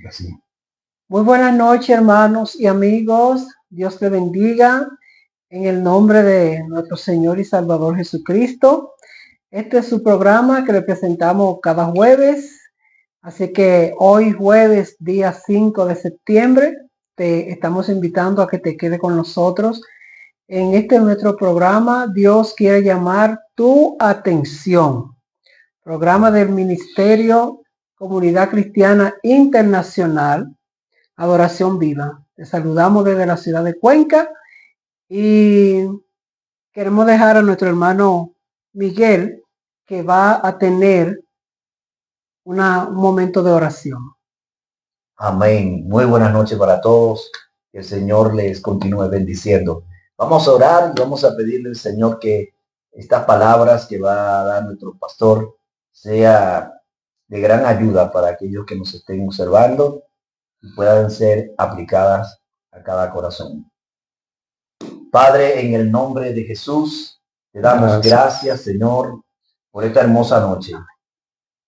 Así. Muy buenas noches, hermanos y amigos. Dios te bendiga en el nombre de nuestro Señor y Salvador Jesucristo. Este es su programa que le presentamos cada jueves. Así que hoy jueves, día 5 de septiembre, te estamos invitando a que te quede con nosotros. En este nuestro programa, Dios quiere llamar tu atención. Programa del Ministerio Comunidad Cristiana Internacional, Adoración Viva. Te saludamos desde la ciudad de Cuenca y queremos dejar a nuestro hermano Miguel, que va a tener un momento de oración. Amén. Muy buenas noches para todos. Que el Señor les continúe bendiciendo. Vamos a orar y vamos a pedirle al Señor que estas palabras que va a dar nuestro pastor sea de gran ayuda para aquellos que nos estén observando y puedan ser aplicadas a cada corazón. Padre, en el nombre de Jesús, te damos gracias, Señor, por esta hermosa noche.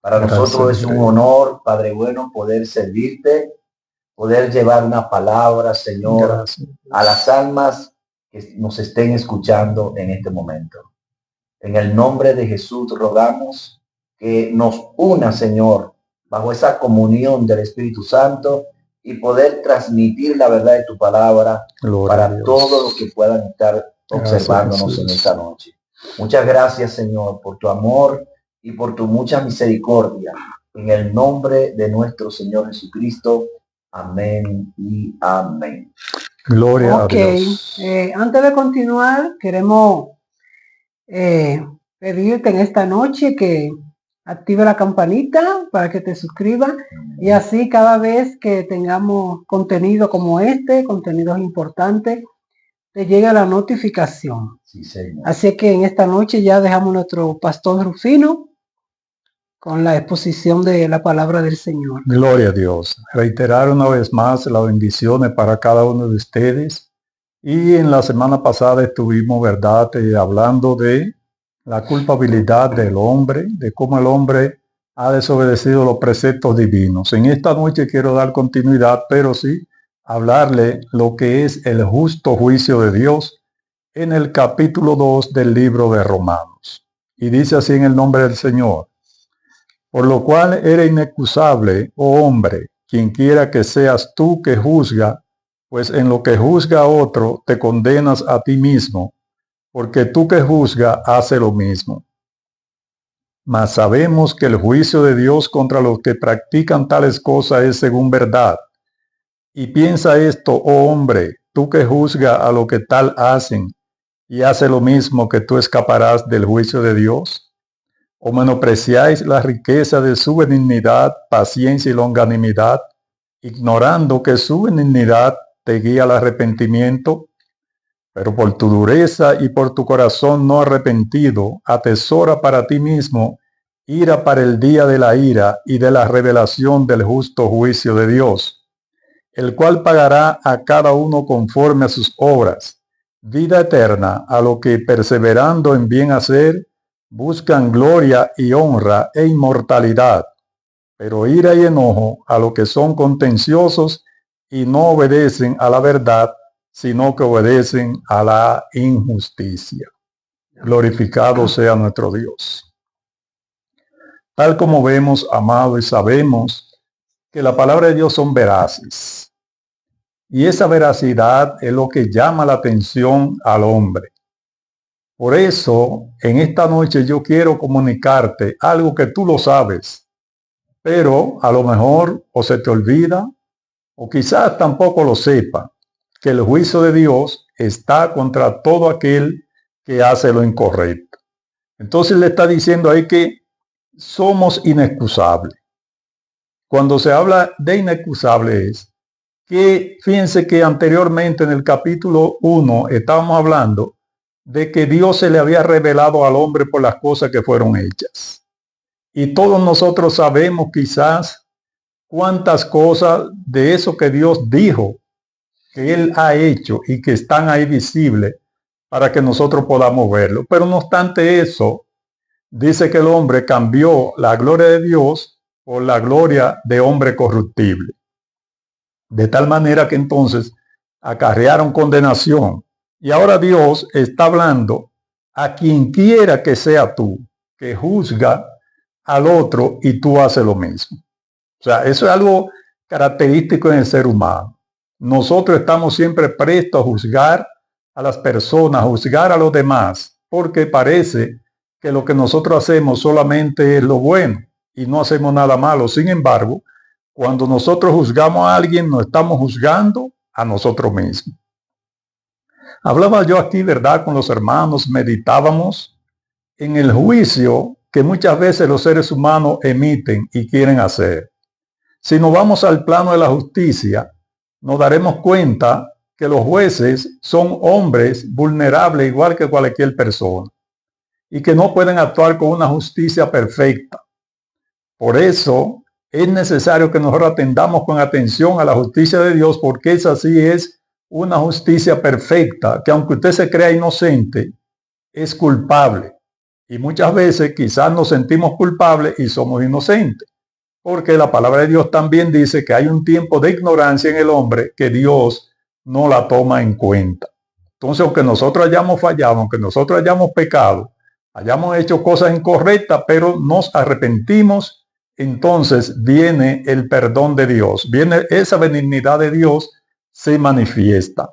Para nosotros es un honor, Padre bueno, poder servirte, poder llevar una palabra, Señor, a las almas que nos estén escuchando en este momento. En el nombre de Jesús rogamos que nos una, Señor, bajo esa comunión del Espíritu Santo y poder transmitir la verdad de tu palabra para todos los que puedan estar observándonos en esta noche. Muchas gracias, Señor, por tu amor y por tu mucha misericordia. En el nombre de nuestro Señor Jesucristo. Amén y amén. Gloria a Dios. Antes de continuar, queremos pedirte en esta noche que active la campanita para que te suscribas y así cada vez que tengamos contenido como este, contenidos importantes, te llega la notificación. Sí, señor. Así que en esta noche ya dejamos nuestro pastor Rufino con la exposición de la palabra del Señor. Gloria a Dios. Reiterar una vez más las bendiciones para cada uno de ustedes. Y en la semana pasada estuvimos, ¿verdad?, hablando de la culpabilidad del hombre, de cómo el hombre ha desobedecido los preceptos divinos. En esta noche quiero dar continuidad, pero sí hablarle lo que es el justo juicio de Dios en el capítulo 2 del libro de Romanos. Y dice así en el nombre del Señor: por lo cual eres inexcusable, oh hombre, quien quiera que seas tú que juzga, pues en lo que juzga a otro te condenas a ti mismo, porque tú que juzga hace lo mismo. Mas sabemos que el juicio de Dios contra los que practican tales cosas es según verdad. Y piensa esto, oh hombre, tú que juzga a lo que tal hacen, y hace lo mismo, que tú escaparás del juicio de Dios. ¿O menospreciáis la riqueza de su benignidad, paciencia y longanimidad, ignorando que su benignidad te guía al arrepentimiento? Pero por tu dureza y por tu corazón no arrepentido, atesora para ti mismo ira para el día de la ira y de la revelación del justo juicio de Dios, el cual pagará a cada uno conforme a sus obras, vida eterna a lo que, perseverando en bien hacer, buscan gloria y honra e inmortalidad, pero ira y enojo a los que son contenciosos y no obedecen a la verdad, sino que obedecen a la injusticia. Glorificado sea nuestro Dios. Tal como vemos, amados, y sabemos que la palabra de Dios son veraces. Y esa veracidad es lo que llama la atención al hombre. Por eso, en esta noche yo quiero comunicarte algo que tú lo sabes, pero a lo mejor o se te olvida, o quizás tampoco lo sepa, que el juicio de Dios está contra todo aquel que hace lo incorrecto. Entonces le está diciendo ahí que somos inexcusables. Cuando se habla de inexcusable es que, fíjense que anteriormente en el capítulo 1 estábamos hablando de que Dios se le había revelado al hombre por las cosas que fueron hechas. Y todos nosotros sabemos quizás cuántas cosas de eso que Dios dijo que Él ha hecho y que están ahí visibles para que nosotros podamos verlo. Pero no obstante eso, dice que el hombre cambió la gloria de Dios por la gloria de hombre corruptible. de tal manera que entonces acarrearon condenación. Y ahora Dios está hablando a quien quiera que sea tú, que juzga al otro y tú haces lo mismo. O sea, eso es algo característico en el ser humano. Nosotros estamos siempre prestos a juzgar a las personas, a juzgar a los demás, porque parece que lo que nosotros hacemos solamente es lo bueno y no hacemos nada malo. Sin embargo, cuando nosotros juzgamos a alguien, nos estamos juzgando a nosotros mismos. Hablaba yo aquí, ¿verdad? Con los hermanos, meditábamos en el juicio que muchas veces los seres humanos emiten y quieren hacer. Si nos vamos al plano de la justicia, nos daremos cuenta que los jueces son hombres vulnerables igual que cualquier persona y que no pueden actuar con una justicia perfecta. Por eso es necesario que nosotros atendamos con atención a la justicia de Dios, porque esa sí es una justicia perfecta, que aunque usted se crea inocente, es culpable. Y muchas veces quizás nos sentimos culpables y somos inocentes, porque la palabra de Dios también dice que hay un tiempo de ignorancia en el hombre que Dios no la toma en cuenta. Entonces, aunque nosotros hayamos fallado, aunque nosotros hayamos pecado, hayamos hecho cosas incorrectas, pero nos arrepentimos, entonces viene el perdón de Dios, viene esa benignidad de Dios, se manifiesta.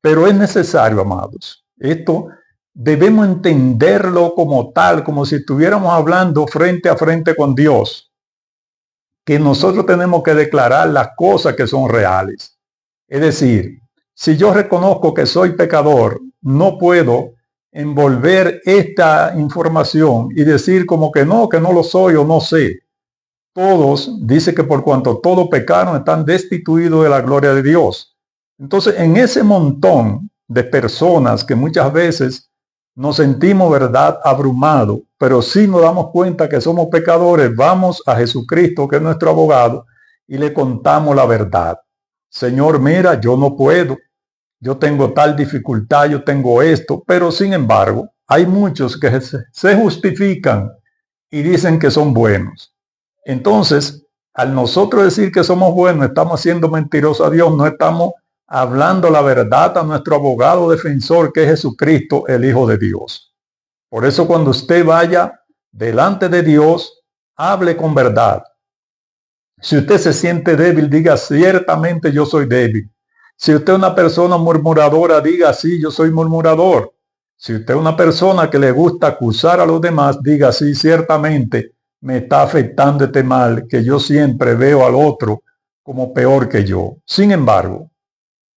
Pero es necesario, amados, esto debemos entenderlo como tal, como si estuviéramos hablando frente a frente con Dios, que nosotros tenemos que declarar las cosas que son reales. Es decir, si yo reconozco que soy pecador, no puedo envolver esta información y decir como que no lo soy o no sé. Todos, dice que por cuanto todos pecaron, están destituidos de la gloria de Dios. Entonces, en ese montón de personas que muchas veces nos sentimos, ¿verdad?, abrumados, pero sí nos damos cuenta que somos pecadores, vamos a Jesucristo, que es nuestro abogado, y le contamos la verdad. Señor, mira, yo no puedo, yo tengo tal dificultad, yo tengo esto, pero sin embargo, hay muchos que se justifican y dicen que son buenos. Entonces, al nosotros decir que somos buenos, estamos siendo mentirosos a Dios, no estamos hablando la verdad a nuestro abogado defensor, que es Jesucristo, el Hijo de Dios. Por eso cuando usted vaya delante de Dios, hable con verdad. Si usted se siente débil, diga ciertamente yo soy débil. Si usted es una persona murmuradora, diga sí, yo soy murmurador. Si usted es una persona que le gusta acusar a los demás, diga sí, ciertamente me está afectando este mal, que yo siempre veo al otro como peor que yo. Sin embargo,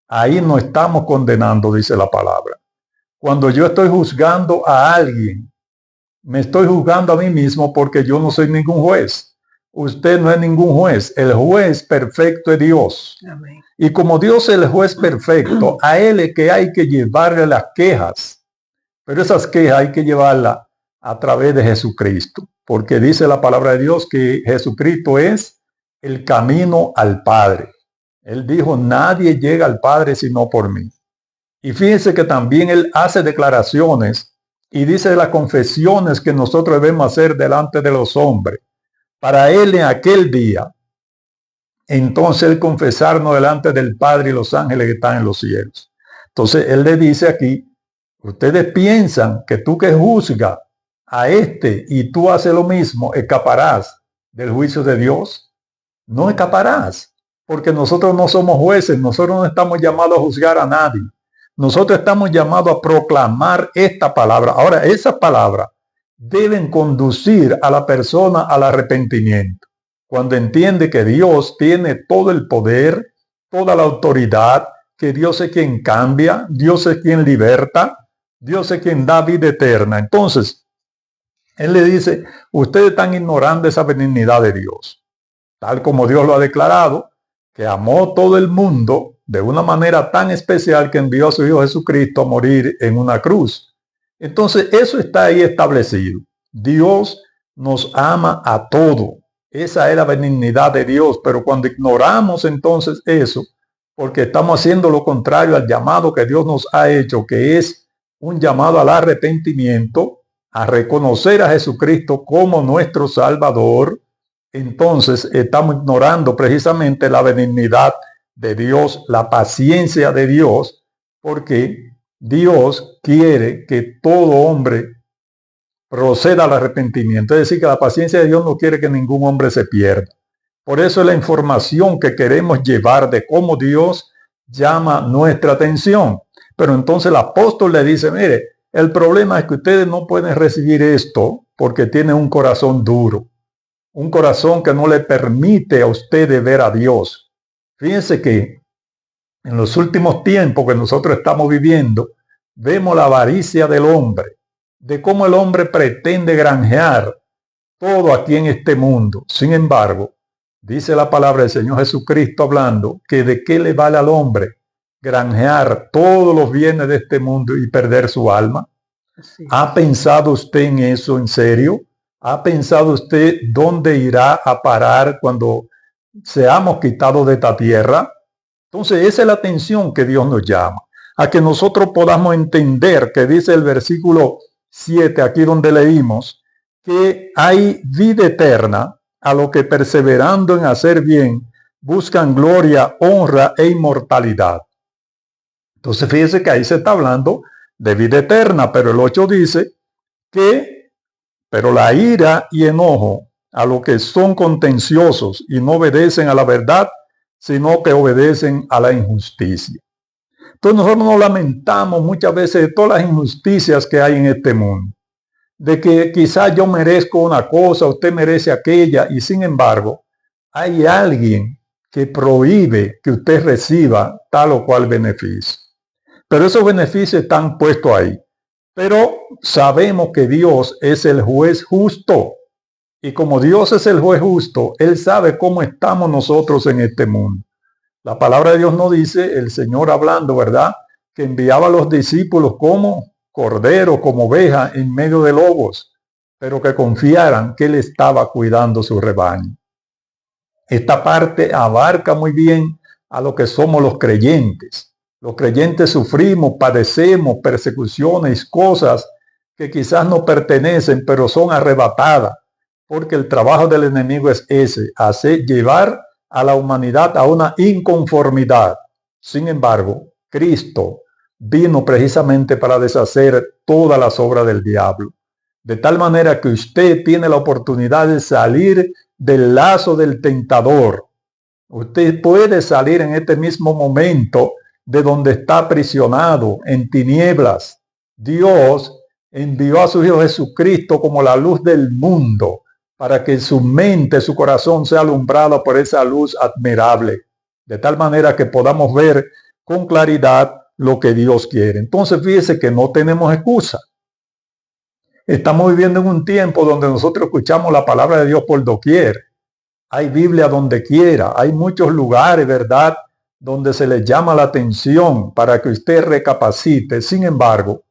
ahí no estamos condenando, dice la palabra. Cuando yo estoy juzgando a alguien, me estoy juzgando a mí mismo, porque yo no soy ningún juez. Usted no es ningún juez. El juez perfecto es Dios. Amén. Y como Dios es el juez perfecto, a Él es que hay que llevarle las quejas. Pero esas quejas hay que llevarlas a través de Jesucristo. Porque dice la palabra de Dios que Jesucristo es el camino al Padre. Él dijo, nadie llega al Padre sino por mí. Y fíjense que también Él hace declaraciones y dice las confesiones que nosotros debemos hacer delante de los hombres. Para Él en aquel día, entonces Él confesarnos delante del Padre y los ángeles que están en los cielos. Entonces Él le dice aquí, ustedes piensan que tú que juzgas a este y tú haces lo mismo, escaparás del juicio de Dios. No escaparás, porque nosotros no somos jueces, nosotros no estamos llamados a juzgar a nadie. Nosotros estamos llamados a proclamar esta palabra. Ahora, esa palabra deben conducir a la persona al arrepentimiento. Cuando entiende que Dios tiene todo el poder, toda la autoridad, que Dios es quien cambia, Dios es quien liberta, Dios es quien da vida eterna. Entonces, Él le dice, ustedes están ignorando esa benignidad de Dios. Tal como Dios lo ha declarado, que amó todo el mundo de una manera tan especial que envió a su Hijo Jesucristo a morir en una cruz. Entonces, eso está ahí establecido. Dios nos ama a todo. Esa es la benignidad de Dios. Pero cuando ignoramos entonces eso, porque estamos haciendo lo contrario al llamado que Dios nos ha hecho, que es un llamado al arrepentimiento, a reconocer a Jesucristo como nuestro Salvador, entonces estamos ignorando precisamente la benignidad de Dios, la paciencia de Dios, porque Dios quiere que todo hombre proceda al arrepentimiento. Es decir, que la paciencia de Dios no quiere que ningún hombre se pierda. Por eso es la información que queremos llevar de cómo Dios llama nuestra atención. Pero entonces el apóstol le dice, mire, el problema es que ustedes no pueden recibir esto porque tienen un corazón duro, un corazón que no le permite a ustedes ver a Dios. Fíjense que en los últimos tiempos que nosotros estamos viviendo, vemos la avaricia del hombre, de cómo el hombre pretende granjear todo aquí en este mundo. Sin embargo, dice la palabra del Señor Jesucristo hablando que de qué le vale al hombre granjear todos los bienes de este mundo y perder su alma. Sí. ¿Ha pensado usted en eso en serio? ¿Ha pensado usted dónde irá a parar cuando seamos quitados de esta tierra? Entonces esa es la atención que Dios nos llama, a que nosotros podamos entender que dice el versículo 7, aquí donde leímos, que hay vida eterna a los que perseverando en hacer bien buscan gloria, honra e inmortalidad. Entonces fíjese que ahí se está hablando de vida eterna, pero el 8 dice que, pero la ira y enojo a los que son contenciosos y no obedecen a la verdad, sino que obedecen a la injusticia. Entonces nosotros nos lamentamos muchas veces de todas las injusticias que hay en este mundo, de que quizás yo merezco una cosa, usted merece aquella, y sin embargo hay alguien que prohíbe que usted reciba tal o cual beneficio. Pero esos beneficios están puestos ahí. Pero sabemos que Dios es el juez justo. Y como Dios es el juez justo, Él sabe cómo estamos nosotros en este mundo. La palabra de Dios nos dice, el Señor hablando, ¿verdad?, que enviaba a los discípulos como corderos, como ovejas en medio de lobos, pero que confiaran que Él estaba cuidando su rebaño. Esta parte abarca muy bien a lo que somos los creyentes. Los creyentes sufrimos, padecemos persecuciones, cosas que quizás no pertenecen, pero son arrebatadas, porque el trabajo del enemigo es ese, hacer llevar a la humanidad a una inconformidad. Sin embargo, Cristo vino precisamente para deshacer todas las obras del diablo, de tal manera que usted tiene la oportunidad de salir del lazo del tentador. Usted puede salir en este mismo momento de donde está aprisionado en tinieblas. Dios envió a su Hijo Jesucristo como la luz del mundo para que su mente, su corazón sea alumbrado por esa luz admirable, de tal manera que podamos ver con claridad lo que Dios quiere. Entonces fíjese que no tenemos excusa. Estamos viviendo en un tiempo donde nosotros escuchamos la palabra de Dios por doquier. Hay Biblia donde quiera, hay muchos lugares, ¿verdad?, donde se le llama la atención para que usted recapacite. Sin embargo,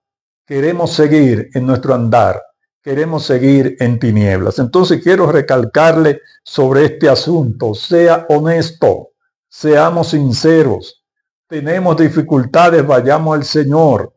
queremos seguir en nuestro andar, queremos seguir en tinieblas. Entonces quiero recalcarle sobre este asunto. Sea honesto, seamos sinceros. Tenemos dificultades, vayamos al Señor.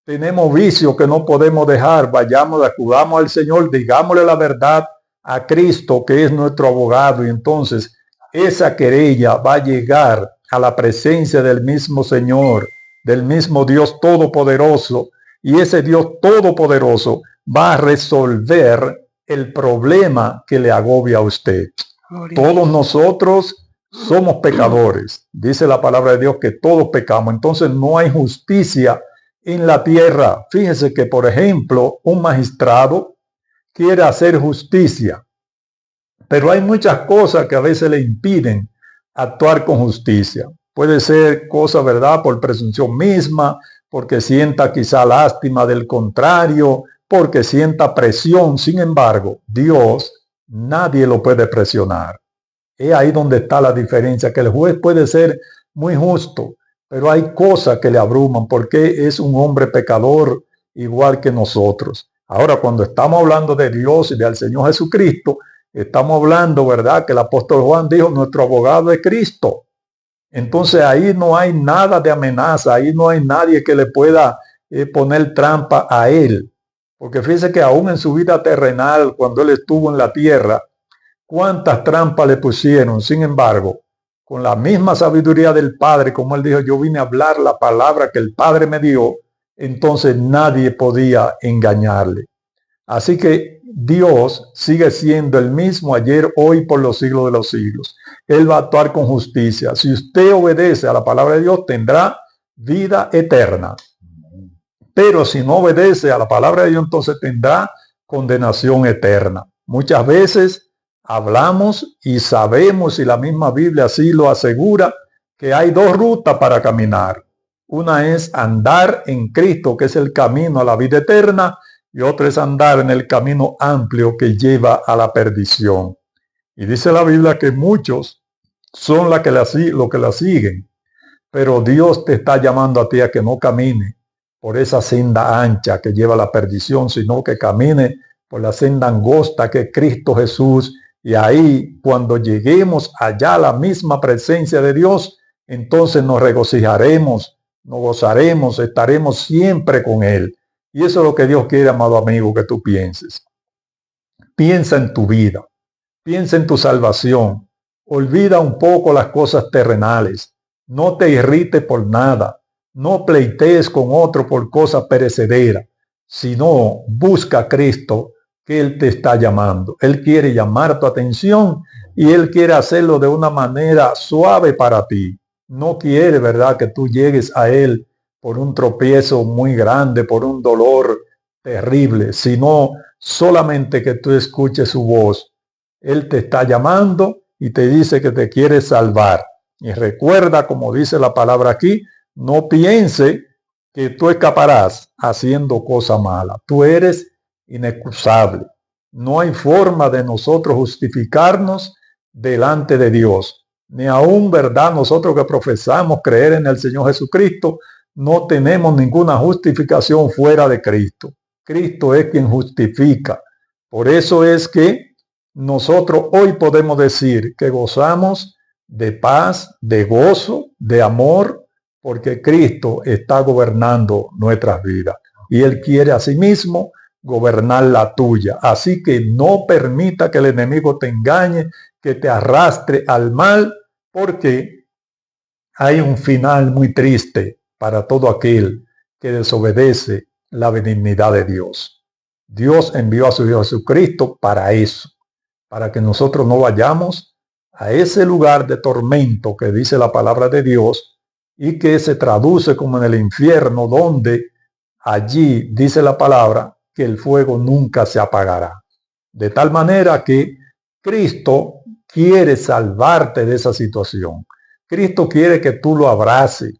Tenemos vicios que no podemos dejar, vayamos, acudamos al Señor, digámosle la verdad a Cristo, que es nuestro abogado, y entonces esa querella va a llegar a la presencia del mismo Señor, del mismo Dios Todopoderoso, y ese Dios Todopoderoso va a resolver el problema que le agobia a usted. Todos nosotros somos pecadores. Dice la palabra de Dios que todos pecamos. Entonces no hay justicia en la tierra. Fíjese que, por ejemplo, un magistrado quiere hacer justicia, pero hay muchas cosas que a veces le impiden actuar con justicia. Puede ser cosa, ¿verdad?, por presunción misma, porque sienta quizá lástima del contrario, porque sienta presión. Sin embargo, Dios, nadie lo puede presionar. Es ahí donde está la diferencia, que el juez puede ser muy justo, pero hay cosas que le abruman porque es un hombre pecador igual que nosotros. Ahora, cuando estamos hablando de Dios y del Señor Jesucristo, estamos hablando, ¿verdad?, que el apóstol Juan dijo, nuestro abogado es Cristo. Entonces ahí no hay nada de amenaza, ahí no hay nadie que le pueda poner trampa a él. Porque fíjese que aún en su vida terrenal, cuando él estuvo en la tierra, cuántas trampas le pusieron. Sin embargo, con la misma sabiduría del Padre, como él dijo, yo vine a hablar la palabra que el Padre me dio, entonces nadie podía engañarle. Así que Dios sigue siendo el mismo ayer, hoy, por los siglos de los siglos. Él va a actuar con justicia. Si usted obedece a la palabra de Dios, tendrá vida eterna. Pero si no obedece a la palabra de Dios, entonces tendrá condenación eterna. Muchas veces hablamos y sabemos, y la misma Biblia así lo asegura, que hay dos rutas para caminar. Una es andar en Cristo, que es el camino a la vida eterna, y otra es andar en el camino amplio que lleva a la perdición. Y dice la Biblia que muchos son los que la siguen, pero Dios te está llamando a ti a que no camine por esa senda ancha que lleva a la perdición, sino que camine por la senda angosta que es Cristo Jesús. Y ahí, cuando lleguemos allá a la misma presencia de Dios, entonces nos regocijaremos, nos gozaremos, estaremos siempre con Él. Y eso es lo que Dios quiere, amado amigo, que tú pienses. Piensa en tu vida, piensa en tu salvación, olvida un poco las cosas terrenales, no te irrites por nada, no pleitees con otro por cosas perecederas, sino busca a Cristo, que Él te está llamando. Él quiere llamar tu atención y Él quiere hacerlo de una manera suave para ti. No quiere, ¿verdad?, que tú llegues a Él por un tropiezo muy grande, por un dolor terrible, sino solamente que tú escuches su voz. Él te está llamando y te dice que te quiere salvar. Y recuerda, como dice la palabra aquí, no piense que tú escaparás haciendo cosa mala. Tú eres inexcusable. No hay forma de nosotros justificarnos delante de Dios. Ni aún, ¿verdad?, nosotros que profesamos creer en el Señor Jesucristo, no tenemos ninguna justificación fuera de Cristo. Cristo es quien justifica. Por eso es que nosotros hoy podemos decir que gozamos de paz, de gozo, de amor, porque Cristo está gobernando nuestras vidas. Y Él quiere asimismo gobernar la tuya. Así que no permita que el enemigo te engañe, que te arrastre al mal, porque hay un final muy triste para todo aquel que desobedece la benignidad de Dios. Dios envió a su Hijo Jesucristo para eso, para que nosotros no vayamos a ese lugar de tormento que dice la palabra de Dios y que se traduce como en el infierno, donde allí dice la palabra que el fuego nunca se apagará. De tal manera que Cristo quiere salvarte de esa situación. Cristo quiere que tú lo abraces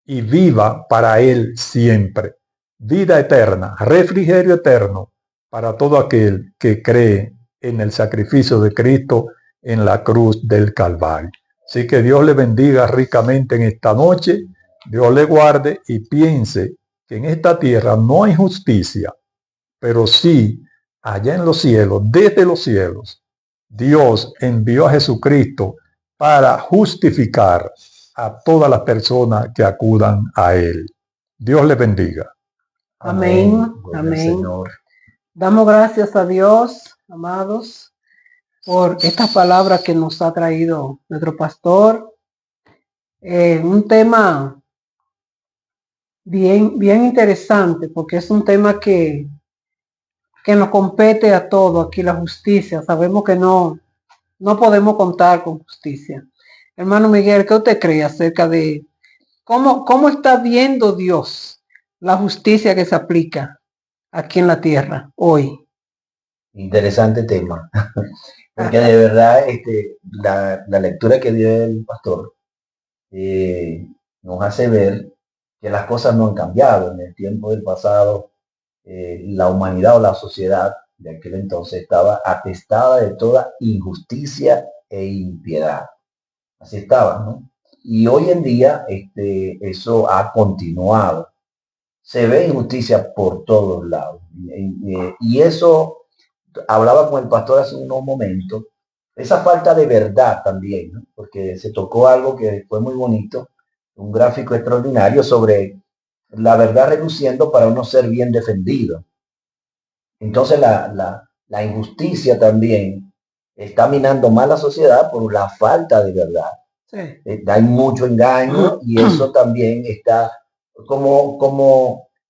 y viva para Él siempre. Vida eterna, refrigerio eterno para todo aquel que cree en el sacrificio de Cristo en la cruz del Calvario. Así que Dios le bendiga ricamente en esta noche, Dios le guarde y piense que en esta tierra no hay justicia, pero sí allá en los cielos, desde los cielos, Dios envió a Jesucristo para justificar a todas las personas que acudan a Él. Dios le bendiga. Amén. Amén. Señor. Damos gracias a Dios, amados, por esta palabra que nos ha traído nuestro pastor. Un tema bien interesante, porque es un tema que nos compete a todos aquí, la justicia. Sabemos que no podemos contar con justicia. Hermano Miguel, ¿qué usted cree acerca de cómo está viendo Dios la justicia que se aplica aquí en la tierra hoy? Interesante tema, porque de verdad la lectura que dio el pastor nos hace ver que las cosas no han cambiado. En el tiempo del pasado, la humanidad o la sociedad de aquel entonces estaba atestada de toda injusticia e impiedad. Así estaba, ¿no? Y hoy en día eso ha continuado. Se ve injusticia por todos lados. Y eso, hablaba con el pastor hace unos momentos, esa falta de verdad también, ¿no? Porque se tocó algo que fue muy bonito, un gráfico extraordinario sobre la verdad reduciendo para no ser bien defendido. Entonces la injusticia también está minando más la sociedad por la falta de verdad. Sí. Hay mucho engaño y eso también está como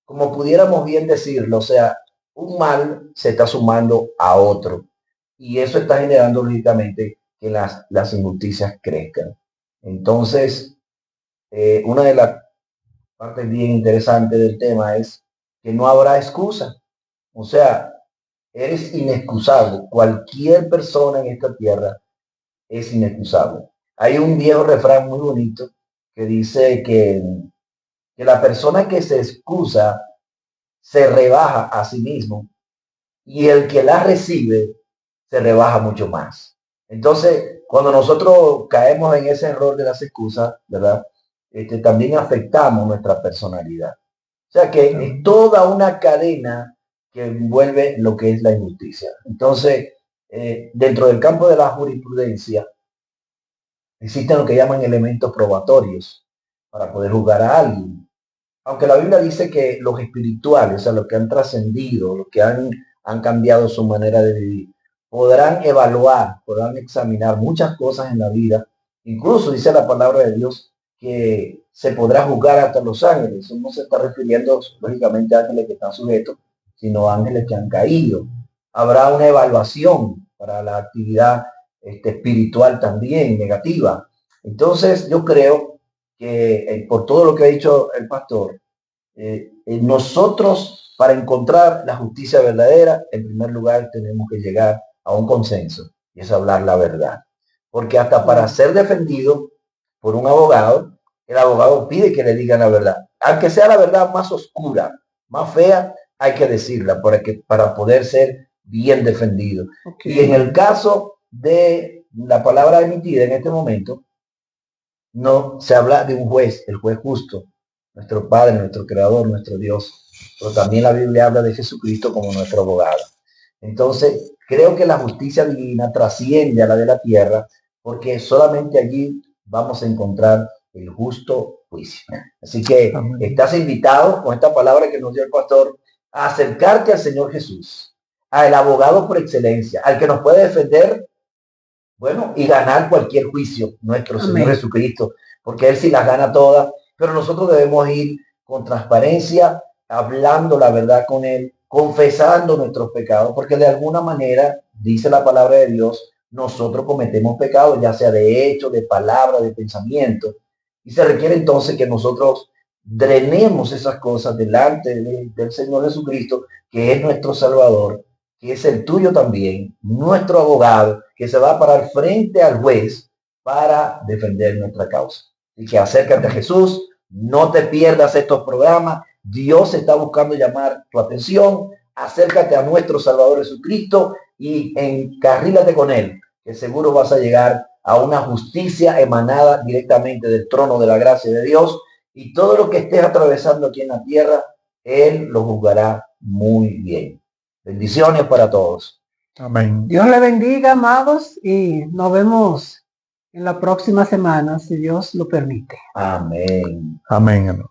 pudiéramos bien decirlo, o sea, un mal se está sumando a otro y eso está generando lógicamente que las injusticias crezcan. Entonces, una de las partes bien interesantes del tema es que no habrá excusa. O sea, eres inexcusable. Cualquier persona en esta tierra es inexcusable. Hay un viejo refrán muy bonito que dice que la persona que se excusa se rebaja a sí mismo y el que la recibe se rebaja mucho más. Entonces, cuando nosotros caemos en ese error de las excusas, ¿verdad? También afectamos nuestra personalidad. O sea que es toda una cadena que envuelve lo que es la injusticia. Entonces, dentro del campo de la jurisprudencia, existen lo que llaman elementos probatorios para poder juzgar a alguien. Aunque la Biblia dice que los espirituales, o sea, los que han trascendido, los que han cambiado su manera de vivir, podrán evaluar, podrán examinar muchas cosas en la vida. Incluso dice la palabra de Dios que se podrá juzgar hasta los ángeles. Eso no se está refiriendo, lógicamente, a ángeles que están sujetos, sino a ángeles que han caído. Habrá una evaluación para la actividad espiritual también negativa. Entonces, yo creo que por todo lo que ha dicho el pastor, nosotros para encontrar la justicia verdadera, en primer lugar tenemos que llegar a un consenso y es hablar la verdad. Porque hasta para ser defendido por un abogado, el abogado pide que le digan la verdad. Aunque sea la verdad más oscura, más fea, hay que decirla para poder ser bien defendido. Okay. Y en el caso de la palabra emitida en este momento, no se habla de un juez, el juez justo, nuestro Padre, nuestro Creador, nuestro Dios. Pero también la Biblia habla de Jesucristo como nuestro abogado. Entonces, creo que la justicia divina trasciende a la de la tierra porque solamente allí vamos a encontrar el justo juicio. Así que estás invitado con esta palabra que nos dio el pastor a acercarte al Señor Jesús, al abogado por excelencia, al que nos puede defender, bueno, y ganar cualquier juicio, nuestro Señor Jesucristo, porque Él sí las gana todas, pero nosotros debemos ir con transparencia, hablando la verdad con Él, confesando nuestros pecados, porque de alguna manera, dice la palabra de Dios, nosotros cometemos pecados, ya sea de hecho, de palabra, de pensamiento, y se requiere entonces que nosotros drenemos esas cosas delante del Señor Jesucristo, que es nuestro Salvador, que es el tuyo también, nuestro abogado, que se va a parar frente al juez para defender nuestra causa. Y que acércate a Jesús, no te pierdas estos programas. Dios está buscando llamar tu atención. Acércate a nuestro Salvador Jesucristo y encarrílate con Él, que seguro vas a llegar a una justicia emanada directamente del trono de la gracia de Dios. Y todo lo que estés atravesando aquí en la tierra, Él lo juzgará muy bien. Bendiciones para todos. Amén. Dios le bendiga, amados, y nos vemos en la próxima semana, si Dios lo permite. Amén. Amén.